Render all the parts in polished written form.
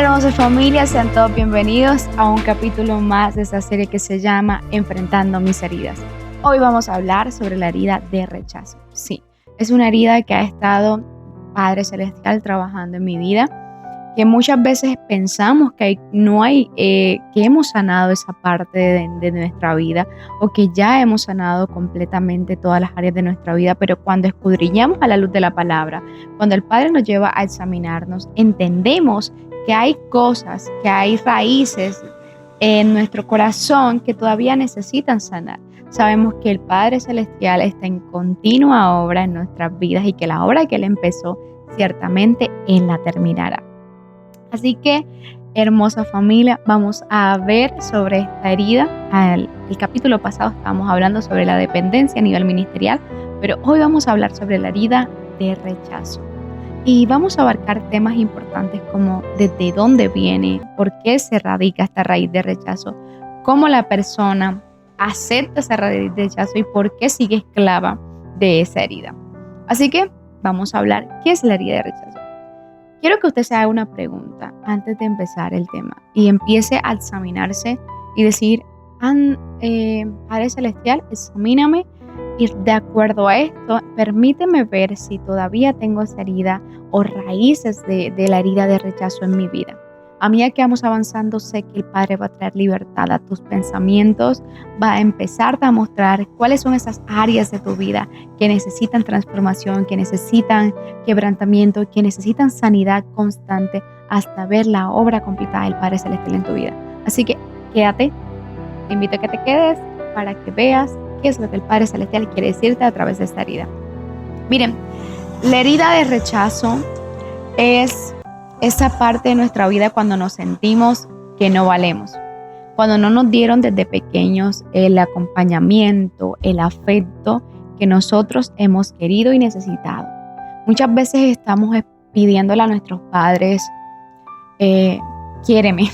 hermosa familia, sean todos bienvenidos a un capítulo más de esta serie que se llama Enfrentando mis heridas. Hoy vamos a hablar sobre la herida de rechazo. Sí, es una herida que ha estado Padre Celestial trabajando en mi vida, que muchas veces pensamos que que hemos sanado esa parte de nuestra vida o que ya hemos sanado completamente todas las áreas de nuestra vida, pero cuando escudriñamos a la luz de la palabra, cuando el Padre nos lleva a examinarnos, entendemos que hay cosas, que hay raíces en nuestro corazón que todavía necesitan sanar. Sabemos que el Padre Celestial está en continua obra en nuestras vidas y que la obra que Él empezó, ciertamente Él la terminará. Así que, hermosa familia, vamos a ver sobre esta herida. El capítulo pasado estábamos hablando sobre la dependencia a nivel ministerial, pero hoy vamos a hablar sobre la herida de rechazo. Y vamos a abarcar temas importantes como desde dónde viene, por qué se radica esta raíz de rechazo, cómo la persona acepta esa raíz de rechazo y por qué sigue esclava de esa herida. Así que vamos a hablar qué es la herida de rechazo. Quiero que usted se haga una pregunta antes de empezar el tema y empiece a examinarse y decir, Padre Celestial, examíname y de acuerdo a esto, permíteme ver si todavía tengo esa herida o raíces de la herida de rechazo en mi vida. A medida que vamos avanzando, sé que el Padre va a traer libertad a tus pensamientos, va a empezarte a mostrar cuáles son esas áreas de tu vida que necesitan transformación, que necesitan quebrantamiento, que necesitan sanidad constante hasta ver la obra completa del Padre Celestial en tu vida. Así que quédate, te invito a que te quedes para que veas qué es lo que el Padre Celestial quiere decirte a través de esta herida. Miren, la herida de rechazo es esa parte de nuestra vida cuando nos sentimos que no valemos, cuando no nos dieron desde pequeños el acompañamiento, el afecto que nosotros hemos querido y necesitado. Muchas veces estamos pidiéndole a nuestros padres, quiéreme.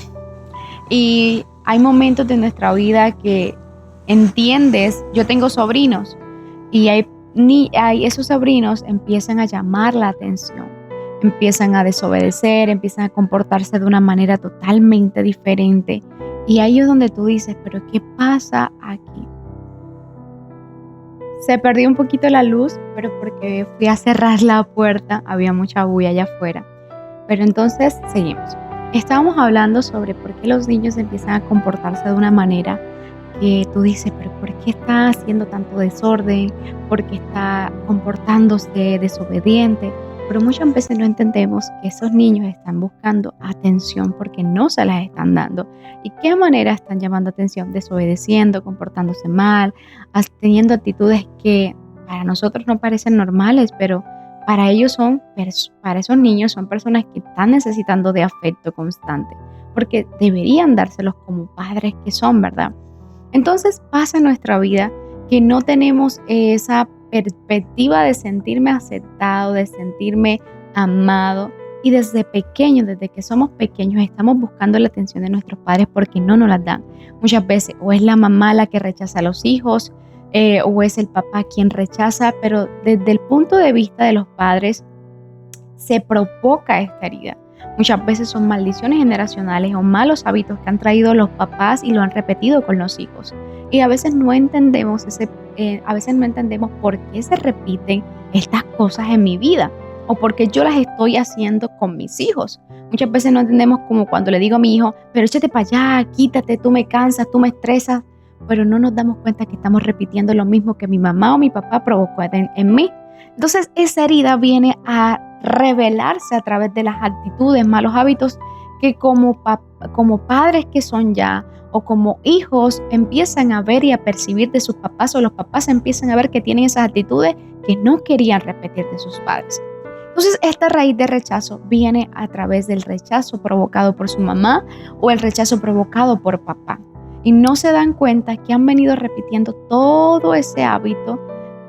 Y hay momentos de nuestra vida que entiendes, yo tengo sobrinos y esos sobrinos empiezan a llamar la atención, empiezan a desobedecer, empiezan a comportarse de una manera totalmente diferente. Y ahí es donde tú dices, pero ¿qué pasa aquí? Se perdió un poquito la luz, pero porque fui a cerrar la puerta, había mucha bulla allá afuera. Pero entonces seguimos. Estábamos hablando sobre por qué los niños empiezan a comportarse de una manera que tú dices, pero ¿por qué está haciendo tanto desorden? ¿Por qué está comportándose desobediente? Pero muchas veces no entendemos que esos niños están buscando atención porque no se las están dando. ¿Y qué manera están llamando atención? Desobedeciendo, comportándose mal, teniendo actitudes que para nosotros no parecen normales, pero para esos niños son personas que están necesitando de afecto constante, porque deberían dárselos como padres que son, ¿verdad? Entonces pasa en nuestra vida que no tenemos esa perspectiva de sentirme aceptado, de sentirme amado. Y desde pequeños, desde que somos pequeños, estamos buscando la atención de nuestros padres porque no nos las dan. Muchas veces o es la mamá la que rechaza a los hijos o es el papá quien rechaza, pero desde el punto de vista de los padres se provoca esta herida. Muchas veces son maldiciones generacionales o malos hábitos que han traído los papás y lo han repetido con los hijos. Y a veces no entendemos por qué se repiten estas cosas en mi vida o por qué yo las estoy haciendo con mis hijos. Muchas veces no entendemos como cuando le digo a mi hijo, pero échate para allá, quítate, tú me cansas, tú me estresas, pero no nos damos cuenta que estamos repitiendo lo mismo que mi mamá o mi papá provocó en mí. Entonces esa herida viene a revelarse a través de las actitudes, malos hábitos que como padres que son ya o como hijos empiezan a ver y a percibir de sus papás, o los papás empiezan a ver que tienen esas actitudes que no querían repetir de sus padres. Entonces esta raíz de rechazo viene a través del rechazo provocado por su mamá o el rechazo provocado por papá. Y no se dan cuenta que han venido repitiendo todo ese hábito,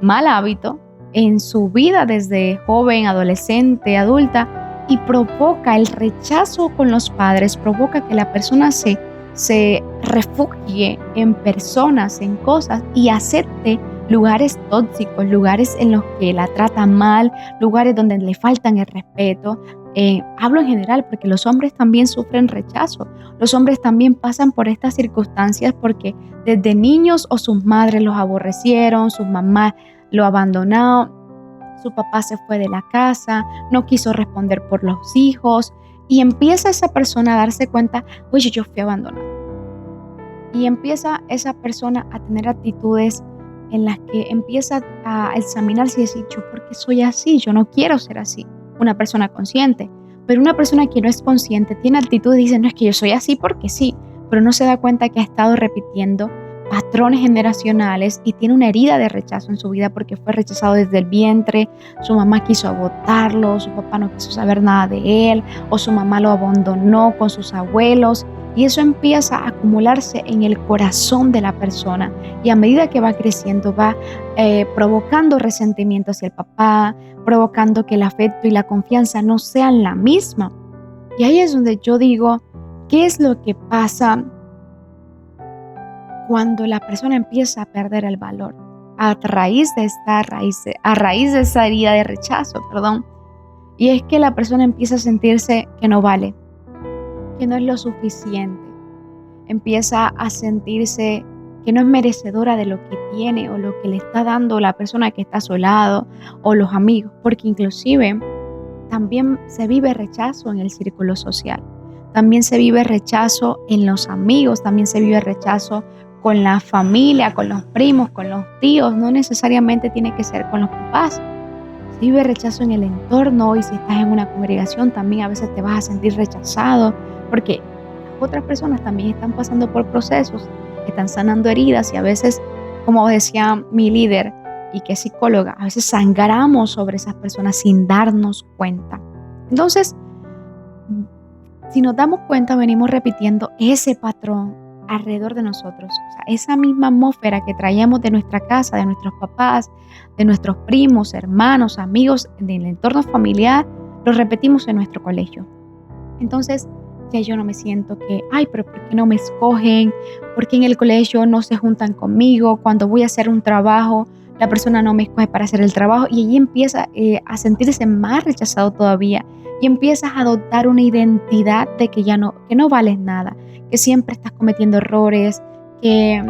mal hábito, en su vida desde joven, adolescente, adulta, y provoca el rechazo con los padres, provoca que la persona se refugie en personas, en cosas y acepte lugares tóxicos, lugares en los que la tratan mal, lugares donde le faltan el respeto, Hablo en general porque los hombres también sufren rechazo. Los hombres también pasan por estas circunstancias porque desde niños o sus madres los aborrecieron, sus mamás lo abandonaron, su papá se fue de la casa, no quiso responder por los hijos y empieza esa persona a darse cuenta, oye, yo fui abandonada. Y empieza esa persona a tener actitudes en las que empieza a examinarse y decir, yo por qué soy así, yo no quiero ser así. Una persona consciente, pero una persona que no es consciente tiene actitudes y dice, no, es que yo soy así porque sí, pero no se da cuenta que ha estado repitiendo patrones generacionales y tiene una herida de rechazo en su vida porque fue rechazado desde el vientre, su mamá quiso abortarlo, su papá no quiso saber nada de él o su mamá lo abandonó con sus abuelos y eso empieza a acumularse en el corazón de la persona y a medida que va creciendo va provocando resentimiento hacia el papá, provocando que el afecto y la confianza no sean la misma. Y ahí es donde yo digo, ¿qué es lo que pasa cuando la persona empieza a perder el valor? A raíz de esa herida de rechazo, y es que la persona empieza a sentirse que no vale, que no es lo suficiente, empieza a sentirse que no es merecedora de lo que tiene o lo que le está dando la persona que está a su lado o los amigos, porque inclusive también se vive rechazo en el círculo social, también se vive rechazo en los amigos, también se vive rechazo con la familia, con los primos, con los tíos, no necesariamente tiene que ser con los papás. Se vive rechazo en el entorno y si estás en una congregación también a veces te vas a sentir rechazado porque otras personas también están pasando por procesos, están sanando heridas y a veces, como decía mi líder y que es psicóloga, a veces sangramos sobre esas personas sin darnos cuenta. Entonces, si nos damos cuenta, venimos repitiendo ese patrón alrededor de nosotros. O sea, esa misma atmósfera que traíamos de nuestra casa, de nuestros papás, de nuestros primos, hermanos, amigos, del entorno familiar, lo repetimos en nuestro colegio. Entonces, ya yo no me siento pero ¿por qué no me escogen? ¿Por qué en el colegio no se juntan conmigo? Cuando voy a hacer un trabajo, la persona no me escoge para hacer el trabajo y allí empieza a sentirse más rechazado todavía y empiezas a adoptar una identidad de que no vales nada, que siempre estás cometiendo errores, que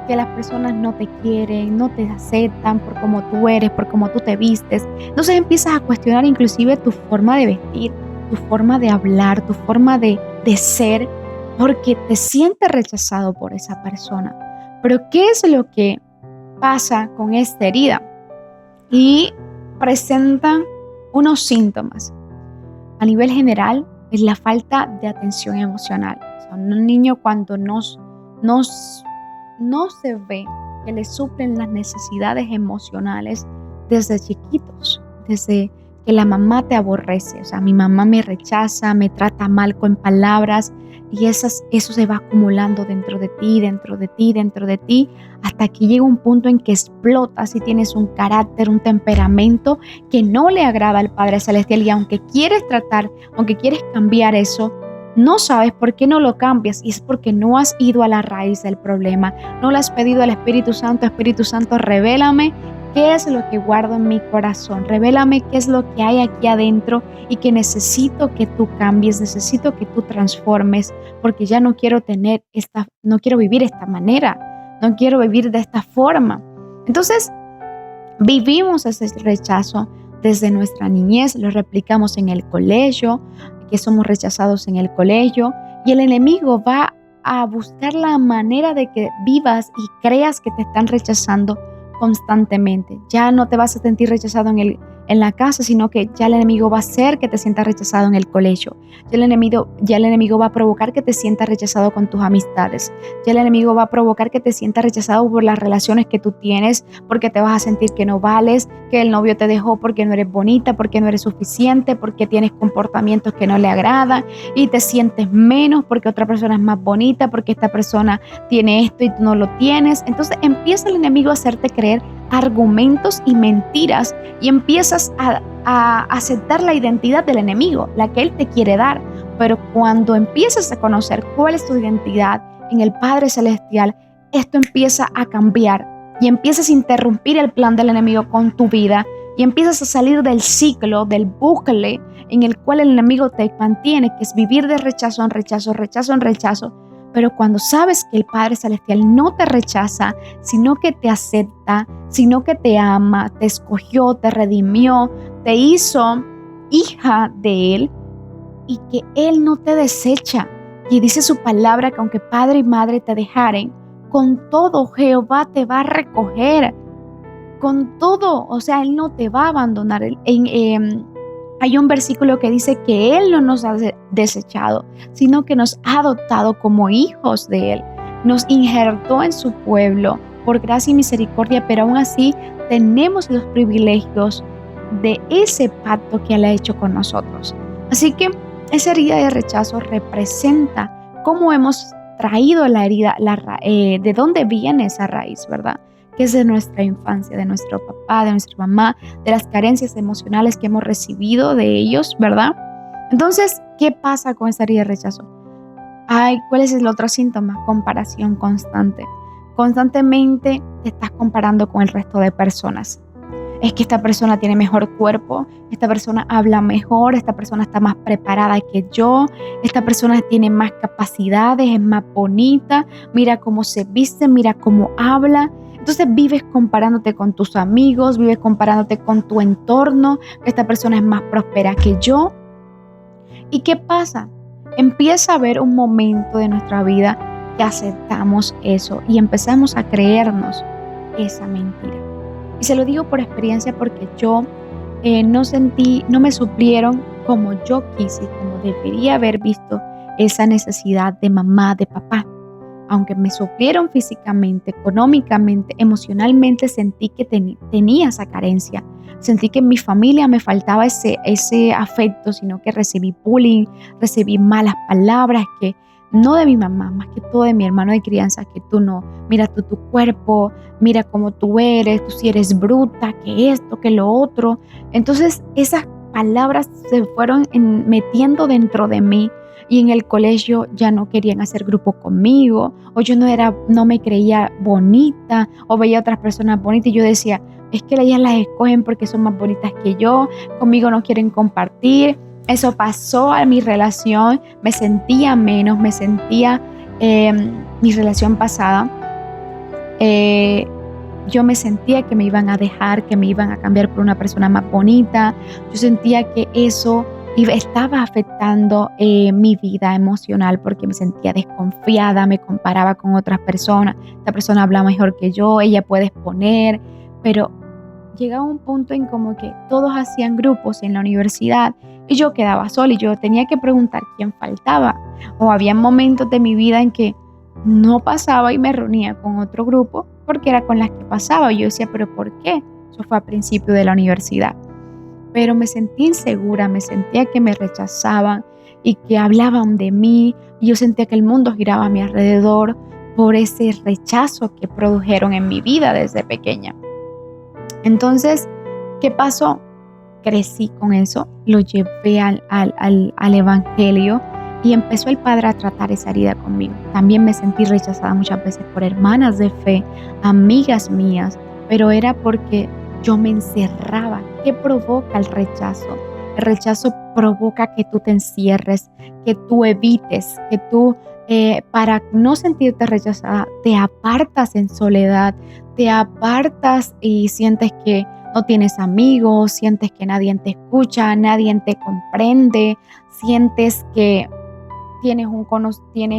las personas no te quieren, no te aceptan por cómo tú eres, por cómo tú te vistes. Entonces empiezas a cuestionar inclusive tu forma de vestir, tu forma de hablar, tu forma de ser, porque te sientes rechazado por esa persona. Pero ¿qué es lo que pasa con esta herida? Y presentan unos síntomas. A nivel general, es la falta de atención emocional. O sea, un niño cuando no se ve que le suplen las necesidades emocionales desde chiquitos, desde que la mamá te aborrece, o sea, mi mamá me rechaza, me trata mal con palabras y eso se va acumulando dentro de ti, hasta que llega un punto en que explotas y tienes un carácter, un temperamento que no le agrada al Padre Celestial y aunque quieres cambiar eso, no sabes por qué no lo cambias y es porque no has ido a la raíz del problema, no le has pedido al Espíritu Santo, revélame qué es lo que guardo en mi corazón, revélame qué es lo que hay aquí adentro y que necesito que tú cambies, necesito que tú transformes, porque ya no quiero vivir de esta manera, no quiero vivir de esta forma. Entonces, vivimos ese rechazo desde nuestra niñez, lo replicamos en el colegio, que somos rechazados en el colegio, y el enemigo va a buscar la manera de que vivas y creas que te están rechazando constantemente. Ya no te vas a sentir rechazado en la casa, sino que ya el enemigo va a hacer que te sientas rechazado en el colegio. Ya el enemigo va a provocar que te sientas rechazado con tus amistades. Ya el enemigo va a provocar que te sientas rechazado por las relaciones que tú tienes, porque te vas a sentir que no vales, que el novio te dejó porque no eres bonita, porque no eres suficiente, porque tienes comportamientos que no le agradan y te sientes menos porque otra persona es más bonita, porque esta persona tiene esto y tú no lo tienes. Entonces empieza el enemigo a hacerte creer argumentos y mentiras y empiezas a aceptar la identidad del enemigo, la que él te quiere dar. Pero cuando empiezas a conocer cuál es tu identidad en el Padre Celestial, esto empieza a cambiar y empiezas a interrumpir el plan del enemigo con tu vida y empiezas a salir del ciclo, del bucle en el cual el enemigo te mantiene, que es vivir de rechazo en rechazo, rechazo en rechazo. Pero cuando sabes que el Padre Celestial no te rechaza, sino que te acepta, sino que te ama, te escogió, te redimió, te hizo hija de Él y que Él no te desecha. Y dice su palabra que aunque padre y madre te dejaren, con todo Jehová te va a recoger. Con todo, o sea, Él no te va a abandonar. Hay un versículo que dice que Él no nos ha desechado, sino que nos ha adoptado como hijos de Él. Nos injertó en su pueblo por gracia y misericordia, pero aún así tenemos los privilegios de ese pacto que Él ha hecho con nosotros. Así que esa herida de rechazo representa cómo hemos traído la herida, de dónde viene esa raíz, ¿verdad? Que es de nuestra infancia, de nuestro papá, de nuestra mamá, de las carencias emocionales que hemos recibido de ellos, ¿verdad? Entonces, ¿qué pasa con esa herida de rechazo? ¿Cuál es el otro síntoma? Comparación constante. Constantemente te estás comparando con el resto de personas. Es que esta persona tiene mejor cuerpo, esta persona habla mejor, esta persona está más preparada que yo, esta persona tiene más capacidades, es más bonita, mira cómo se viste, mira cómo habla. Entonces vives comparándote con tus amigos, vives comparándote con tu entorno, que esta persona es más próspera que yo. ¿Y qué pasa? Empieza a haber un momento de nuestra vida que aceptamos eso y empezamos a creernos esa mentira. Y se lo digo por experiencia porque yo no me suplieron como yo quise, como debería haber visto esa necesidad de mamá, de papá. Aunque me suplieron físicamente, económicamente, emocionalmente, sentí que tenía esa carencia. Sentí que en mi familia me faltaba ese afecto, sino que recibí bullying, recibí malas palabras, que no de mi mamá, más que todo de mi hermano de crianza, que tú no, mira tú tu cuerpo, mira cómo tú eres, tú si eres bruta, que esto, que lo otro. Entonces esas palabras se fueron metiendo dentro de mí y en el colegio ya no querían hacer grupo conmigo, o yo no me creía bonita, o veía a otras personas bonitas y yo decía, es que ellas las escogen porque son más bonitas que yo, conmigo no quieren compartir. Eso pasó a mi relación, me sentía menos, mi relación pasada, yo me sentía que me iban a dejar, que me iban a cambiar por una persona más bonita. Yo sentía que eso estaba afectando mi vida emocional porque me sentía desconfiada, me comparaba con otras personas. Esta persona habla mejor que yo, ella puede exponer, pero llegaba un punto en como que todos hacían grupos en la universidad y yo quedaba sola y yo tenía que preguntar quién faltaba. O había momentos de mi vida en que no pasaba y me reunía con otro grupo porque era con las que pasaba. Y yo decía, ¿pero por qué? Eso fue a principio de la universidad. Pero me sentí insegura, me sentía que me rechazaban y que hablaban de mí. Y yo sentía que el mundo giraba a mi alrededor por ese rechazo que produjeron en mi vida desde pequeña. Entonces, ¿qué pasó? Crecí con eso, lo llevé al evangelio y empezó el Padre a tratar esa herida conmigo. También me sentí rechazada muchas veces por hermanas de fe, amigas mías, pero era porque yo me encerraba. ¿Qué provoca el rechazo? El rechazo provoca que tú te encierres, que tú evites, que tú para no sentirte rechazada te apartas en soledad, te apartas y sientes que no tienes amigos, sientes que nadie te escucha, nadie te comprende, sientes que tienes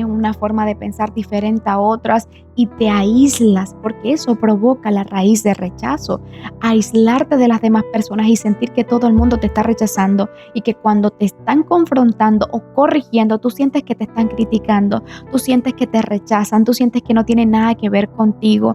una forma de pensar diferente a otras y te aíslas, porque eso provoca la raíz de rechazo, aislarte de las demás personas y sentir que todo el mundo te está rechazando y que cuando te están confrontando o corrigiendo, tú sientes que te están criticando, tú sientes que te rechazan, tú sientes que no tiene nada que ver contigo.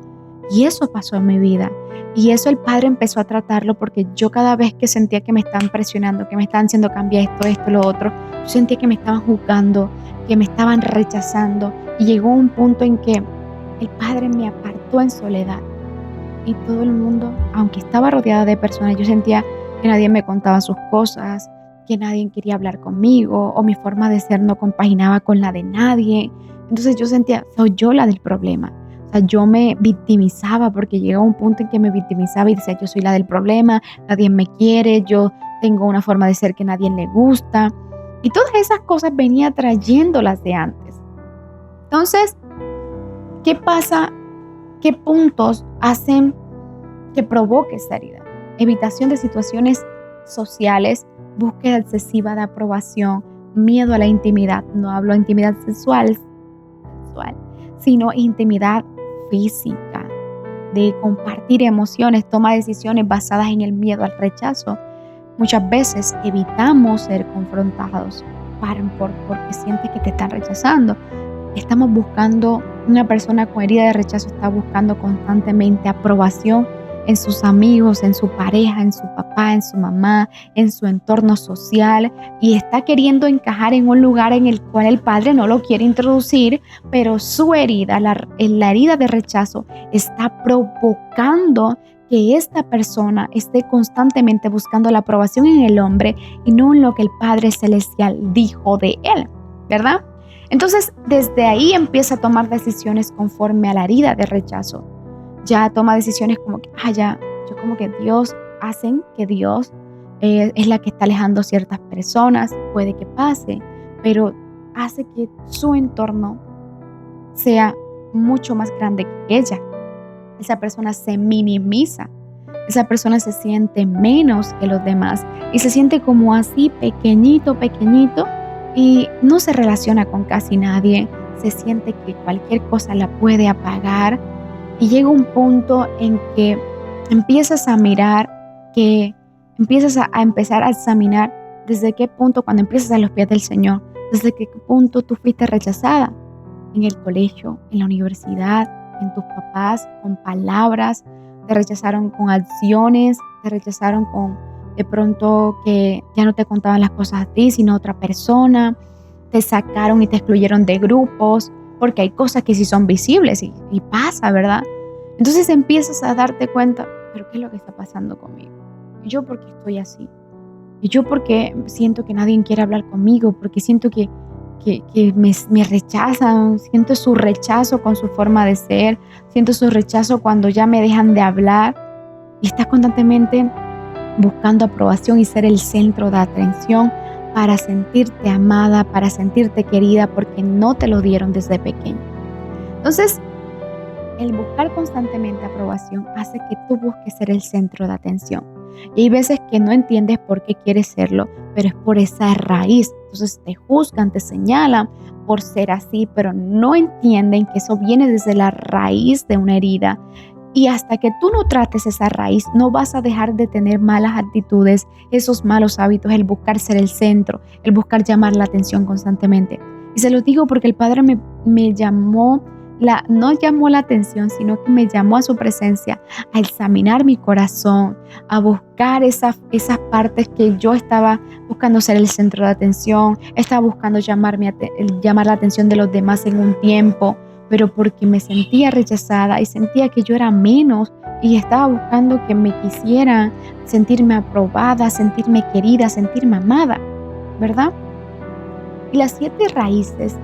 Y eso pasó en mi vida. Y eso el Padre empezó a tratarlo porque yo cada vez que sentía que me estaban presionando, que me estaban haciendo cambiar esto, lo otro, yo sentía que me estaban juzgando, que me estaban rechazando. Y llegó un punto en que el Padre me apartó en soledad. Y todo el mundo, aunque estaba rodeada de personas, yo sentía que nadie me contaba sus cosas, que nadie quería hablar conmigo, o mi forma de ser no compaginaba con la de nadie. Entonces yo sentía, soy yo la del problema. O sea, yo me victimizaba porque llegaba un punto en que me victimizaba y decía, yo soy la del problema, nadie me quiere, yo tengo una forma de ser que a nadie le gusta. Y todas esas cosas venía trayéndolas de antes. Entonces, ¿qué pasa? ¿Qué puntos hacen que provoque esta herida? Evitación de situaciones sociales, búsqueda excesiva de aprobación, miedo a la intimidad. No hablo de intimidad sexual, sino intimidad física, de compartir emociones, toma decisiones basadas en el miedo al rechazo. Muchas veces evitamos ser confrontados porque sientes que te están rechazando. Estamos buscando, una persona con herida de rechazo está buscando constantemente aprobación en sus amigos, en su pareja, en su papá, en su mamá, en su entorno social, y está queriendo encajar en un lugar en el cual el padre no lo quiere introducir, pero su herida, la herida de rechazo, está provocando que esta persona esté constantemente buscando la aprobación en el hombre y no en lo que el Padre Celestial dijo de él, ¿verdad? Entonces, desde ahí empieza a tomar decisiones conforme a la herida de rechazo. Ya toma decisiones como que, yo como que hacen que Dios es la que está alejando ciertas personas, puede que pase, pero hace que su entorno sea mucho más grande que ella. Esa persona se minimiza, esa persona se siente menos que los demás y se siente como así pequeñito y no se relaciona con casi nadie, se siente que cualquier cosa la puede apagar y llega un punto en que empiezas a mirar, que empiezas a empezar a examinar desde qué punto, cuando empiezas a los pies del Señor, desde qué punto tú fuiste rechazada en el colegio, en la universidad, en tus papás, con palabras, te rechazaron con acciones, te rechazaron con de pronto que ya no te contaban las cosas a ti, sino a otra persona, te sacaron y te excluyeron de grupos, porque hay cosas que sí son visibles y pasa, ¿verdad? Entonces empiezas a darte cuenta, pero ¿qué es lo que está pasando conmigo? ¿Y yo por qué estoy así? ¿Y yo por qué siento que nadie quiere hablar conmigo? Porque siento que me rechazan, siento su rechazo con su forma de ser, siento su rechazo cuando ya me dejan de hablar y estás constantemente buscando aprobación y ser el centro de atención para sentirte amada, para sentirte querida, porque no te lo dieron desde pequeño. Entonces, el buscar constantemente aprobación hace que tú busques ser el centro de atención. Y hay veces que no entiendes por qué quieres serlo, pero es por esa raíz. Entonces te juzgan, te señalan por ser así, pero no entienden que eso viene desde la raíz de una herida. Y hasta que tú no trates esa raíz, no vas a dejar de tener malas actitudes, esos malos hábitos, el buscar ser el centro, el buscar llamar la atención constantemente. Y se lo digo porque el Padre me llamó, no llamó la atención, sino que me llamó a su presencia, a examinar mi corazón, a buscar esas partes que yo estaba buscando ser el centro de atención, estaba buscando llamar la atención de los demás en un tiempo, pero porque me sentía rechazada y sentía que yo era menos y estaba buscando que me quisieran, sentirme aprobada, sentirme querida, sentirme amada, ¿verdad? Y las 7 raíces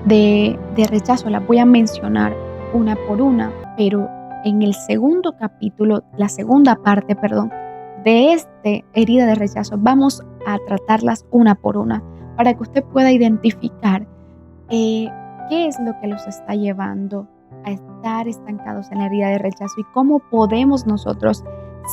de rechazo las voy a mencionar una por una, pero en el segundo capítulo, la segunda parte, de esta herida de rechazo, vamos a tratarlas una por una para que usted pueda identificar qué es lo que los está llevando a estar estancados en la herida de rechazo y cómo podemos nosotros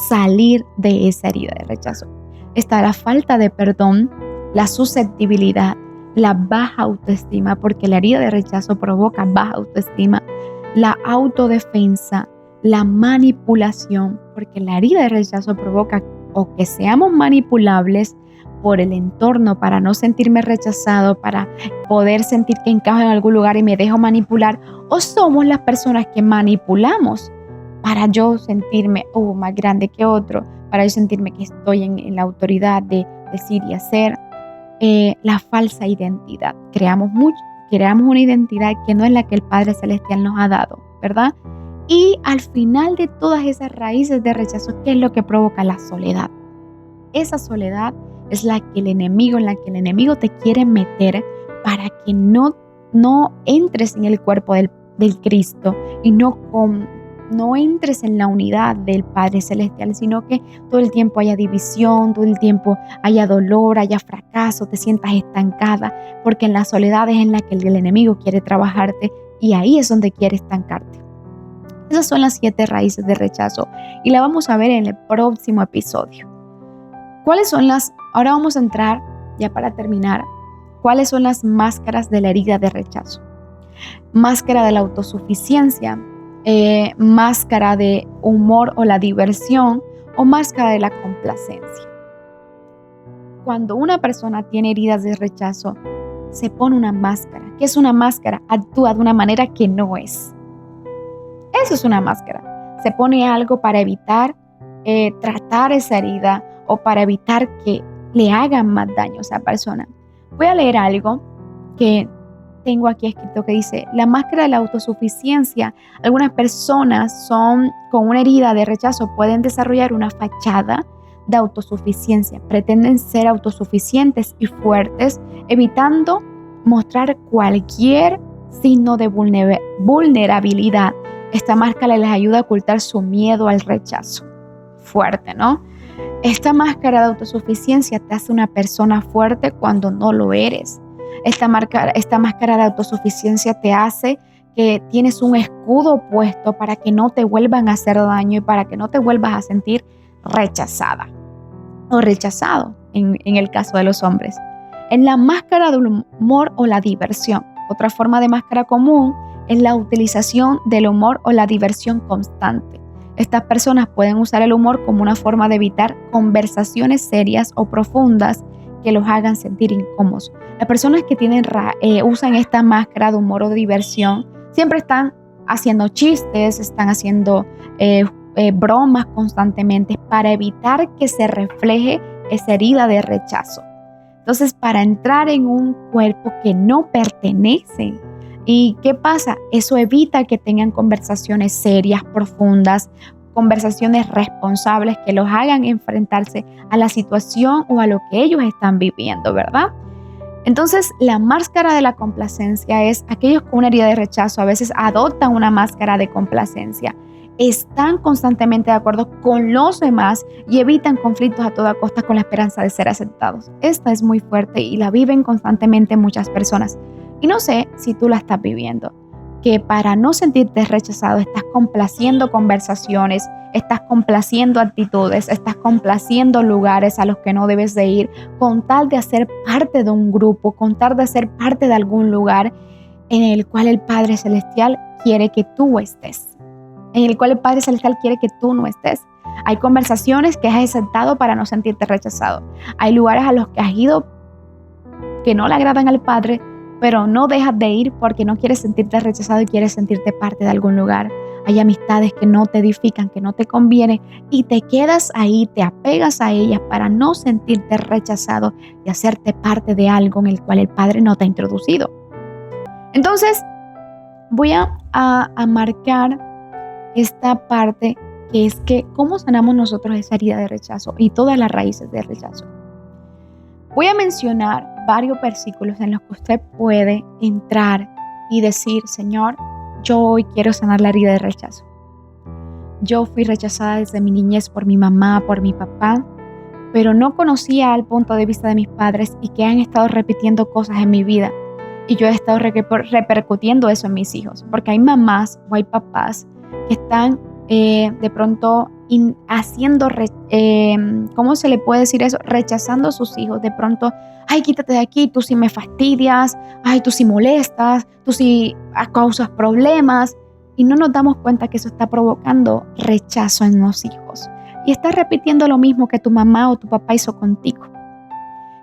salir de esa herida de rechazo. Está la falta de perdón, la susceptibilidad, la baja autoestima, porque la herida de rechazo provoca baja autoestima, la autodefensa, la manipulación, porque la herida de rechazo provoca o que seamos manipulables por el entorno para no sentirme rechazado, para poder sentir que encajo en algún lugar y me dejo manipular, o somos las personas que manipulamos para yo sentirme más grande que otro, para yo sentirme que estoy en la autoridad de decir y hacer. La falsa identidad. Creamos una identidad que no es la que el Padre Celestial nos ha dado, ¿verdad? Y al final de todas esas raíces de rechazo, ¿qué es lo que provoca? La soledad. Esa soledad es en la que el enemigo te quiere meter para que no entres en el cuerpo del Cristo y no no entres en la unidad del Padre Celestial, sino que todo el tiempo haya división, todo el tiempo haya dolor, haya fracaso, te sientas estancada, porque en la soledad es en la que el enemigo quiere trabajarte y ahí es donde quiere estancarte. Esas son las 7 raíces de rechazo y la vamos a ver en el próximo episodio. Ahora vamos a entrar, ya para terminar, ¿cuáles son las máscaras de la herida de rechazo? Máscara de la autosuficiencia, máscara de humor o la diversión o máscara de la complacencia. Cuando una persona tiene heridas de rechazo, se pone una máscara. ¿Qué es una máscara? Actúa de una manera que no es. Eso es una máscara. Se pone algo para evitar tratar esa herida o para evitar que le hagan más daño a esa persona. Voy a leer algo que tengo aquí escrito que dice: la máscara de la autosuficiencia. Algunas personas con una herida de rechazo pueden desarrollar una fachada de autosuficiencia. Pretenden ser autosuficientes y fuertes, evitando mostrar cualquier signo de vulnerabilidad. Esta máscara les ayuda a ocultar su miedo al rechazo. Fuerte, ¿no? Esta máscara de autosuficiencia te hace una persona fuerte cuando no lo eres. Esta máscara de autosuficiencia te hace que tienes un escudo puesto para que no te vuelvan a hacer daño y para que no te vuelvas a sentir rechazada o rechazado en el caso de los hombres. En la máscara del humor o la diversión. Otra forma de máscara común es la utilización del humor o la diversión constante. Estas personas pueden usar el humor como una forma de evitar conversaciones serias o profundas que los hagan sentir incómodos. Las personas que usan esta máscara de humor o de diversión siempre están haciendo chistes, están haciendo bromas constantemente para evitar que se refleje esa herida de rechazo. Entonces, para entrar en un cuerpo que no pertenece. ¿Y qué pasa? Eso evita que tengan conversaciones serias, profundas, conversaciones responsables que los hagan enfrentarse a la situación o a lo que ellos están viviendo, ¿verdad? Entonces, la máscara de la complacencia es aquellos con una herida de rechazo a veces adoptan una máscara de complacencia. Están constantemente de acuerdo con los demás y evitan conflictos a toda costa con la esperanza de ser aceptados. Esta es muy fuerte y la viven constantemente muchas personas. Y no sé si tú la estás viviendo, que para no sentirte rechazado estás complaciendo conversaciones, estás complaciendo actitudes, estás complaciendo lugares a los que no debes de ir con tal de hacer parte de un grupo, con tal de ser parte de algún lugar en el cual el Padre Celestial quiere que tú estés, en el cual el Padre Celestial quiere que tú no estés. Hay conversaciones que has aceptado para no sentirte rechazado. Hay lugares a los que has ido que no le agradan al Padre, pero no dejas de ir porque no quieres sentirte rechazado y quieres sentirte parte de algún lugar. Hay amistades que no te edifican, que no te conviene y te quedas ahí, te apegas a ellas para no sentirte rechazado y hacerte parte de algo en el cual el Padre no te ha introducido. Entonces, voy a marcar esta parte que es que cómo sanamos nosotros esa herida de rechazo y todas las raíces de rechazo. Voy a mencionar varios versículos en los que usted puede entrar y decir: Señor, yo hoy quiero sanar la herida de rechazo. Yo fui rechazada desde mi niñez por mi mamá, por mi papá, pero no conocía el punto de vista de mis padres y que han estado repitiendo cosas en mi vida. Y yo he estado repercutiendo eso en mis hijos, porque hay mamás o hay papás que están de pronto haciendo, ¿cómo se le puede decir eso? Rechazando a sus hijos. De pronto, ay, quítate de aquí, tú sí me fastidias, ay, tú sí molestas, tú sí causas problemas. Y no nos damos cuenta que eso está provocando rechazo en los hijos. Y estás repitiendo lo mismo que tu mamá o tu papá hizo contigo.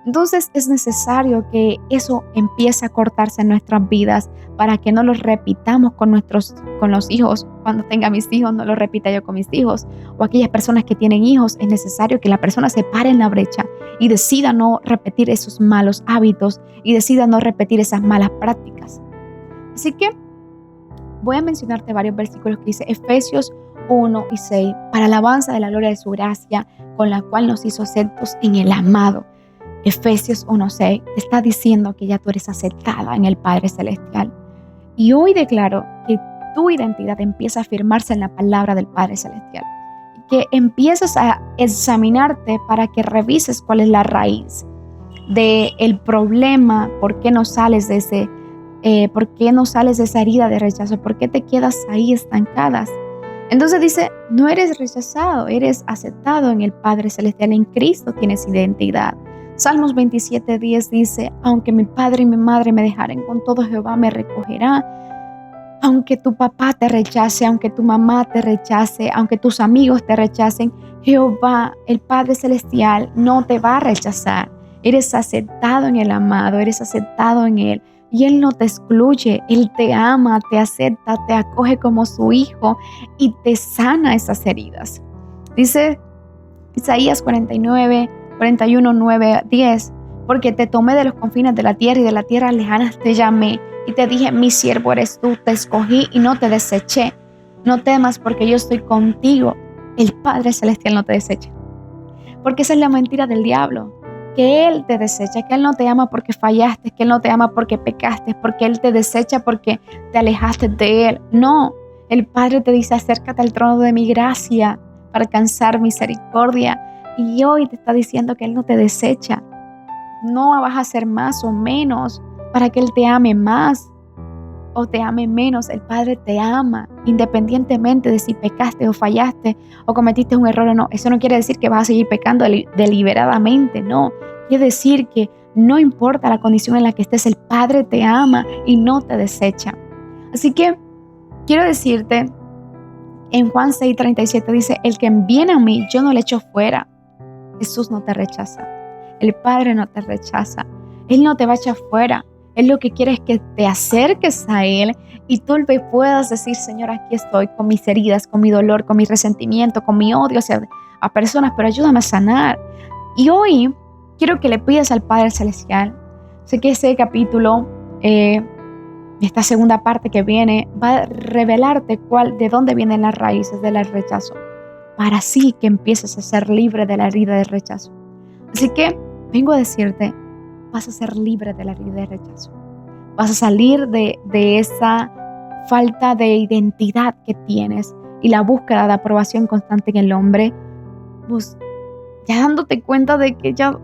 Entonces es necesario que eso empiece a cortarse en nuestras vidas para que no lo repitamos con los hijos. Cuando tenga mis hijos, no lo repita yo con mis hijos. O aquellas personas que tienen hijos, es necesario que la persona se pare en la brecha y decida no repetir esos malos hábitos y decida no repetir esas malas prácticas. Así que voy a mencionarte varios versículos que dice Efesios 1 y 6, para alabanza de la gloria de su gracia, con la cual nos hizo aceptos en el amado. Efesios 1:6 te está diciendo que ya tú eres aceptada en el Padre Celestial. Y hoy declaro que tu identidad empieza a afirmarse en la palabra del Padre Celestial. Que empieces a examinarte para que revises cuál es la raíz del problema, por qué no sales de esa herida de rechazo, por qué te quedas ahí estancadas. Entonces dice, no eres rechazado, eres aceptado en el Padre Celestial, en Cristo tienes identidad. Salmos 27:10 dice, aunque mi padre y mi madre me dejaren, con todo Jehová me recogerá. Aunque tu papá te rechace, aunque tu mamá te rechace, aunque tus amigos te rechacen, Jehová, el Padre Celestial, no te va a rechazar. Eres aceptado en el amado, eres aceptado en Él. Y Él no te excluye, Él te ama, te acepta, te acoge como su hijo y te sana esas heridas. Dice Isaías 41:9-10, porque te tomé de los confines de la tierra y de la tierra lejanas te llamé. Y te dije, mi siervo eres tú, te escogí y no te deseché. No temas porque yo estoy contigo. El Padre Celestial no te desecha. Porque esa es la mentira del diablo. Que Él te desecha, que Él no te ama porque fallaste, que Él no te ama porque pecaste, porque Él te desecha porque te alejaste de Él. No, el Padre te dice, acércate al trono de mi gracia para alcanzar misericordia. Y hoy te está diciendo que Él no te desecha. No vas a hacer más o menos para que Él te ame más o te ame menos. El Padre te ama independientemente de si pecaste o fallaste o cometiste un error o no. Eso no quiere decir que vas a seguir pecando deliberadamente, no. Quiere decir que no importa la condición en la que estés, el Padre te ama y no te desecha. Así que quiero decirte, en Juan 6:37 dice, el que viene a mí, yo no le echo fuera. Jesús no te rechaza. El Padre no te rechaza. Él no te va a echar fuera. Él lo que quiere es que te acerques a Él y tú le puedas decir, Señor, aquí estoy con mis heridas, con mi dolor, con mi resentimiento, con mi odio hacia personas, pero ayúdame a sanar. Y hoy quiero que le pidas al Padre Celestial. Sé que ese capítulo, esta segunda parte que viene, va a revelarte de dónde vienen las raíces del rechazo, para así que empieces a ser libre de la herida del rechazo. Así que vengo a decirte, vas a ser libre de la herida de rechazo. Vas a salir de esa falta de identidad que tienes y la búsqueda de aprobación constante en el hombre, pues ya dándote cuenta de que ya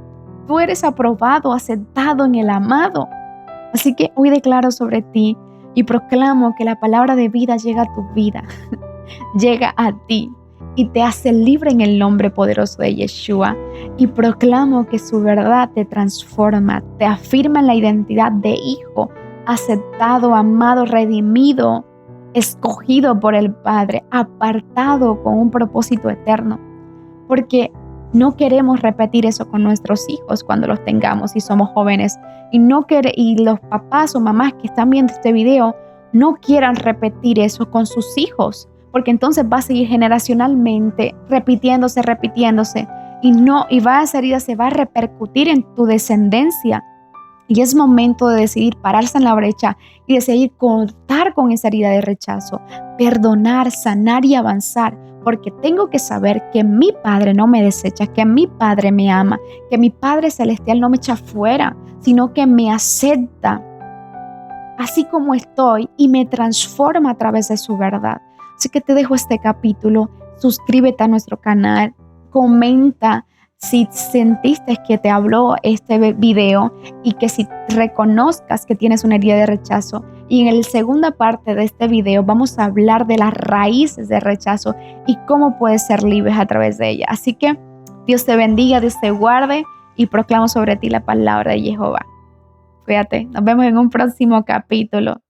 tú eres aprobado, aceptado en el amado. Así que hoy declaro sobre ti y proclamo que la palabra de vida llega a tu vida, llega a ti y te hace libre en el nombre poderoso de Yeshua. Y proclamo que su verdad te transforma, te afirma en la identidad de hijo, aceptado, amado, redimido, escogido por el Padre, apartado con un propósito eterno. Porque no queremos repetir eso con nuestros hijos cuando los tengamos y somos jóvenes. Y los papás o mamás que están viendo este video no quieran repetir eso con sus hijos, porque entonces va a seguir generacionalmente repitiéndose y esa herida se va a repercutir en tu descendencia. Y es momento de decidir pararse en la brecha y decidir cortar con esa herida de rechazo, perdonar, sanar y avanzar, porque tengo que saber que mi Padre no me desecha, que mi Padre me ama, que mi Padre Celestial no me echa fuera, sino que me acepta así como estoy y me transforma a través de su verdad. Así que te dejo este capítulo, suscríbete a nuestro canal, comenta si sentiste que te habló este video y que si reconozcas que tienes una herida de rechazo. Y en la segunda parte de este video vamos a hablar de las raíces de rechazo y cómo puedes ser libre a través de ella. Así que Dios te bendiga, Dios te guarde y proclamo sobre ti la palabra de Jehová. Cuídate, nos vemos en un próximo capítulo.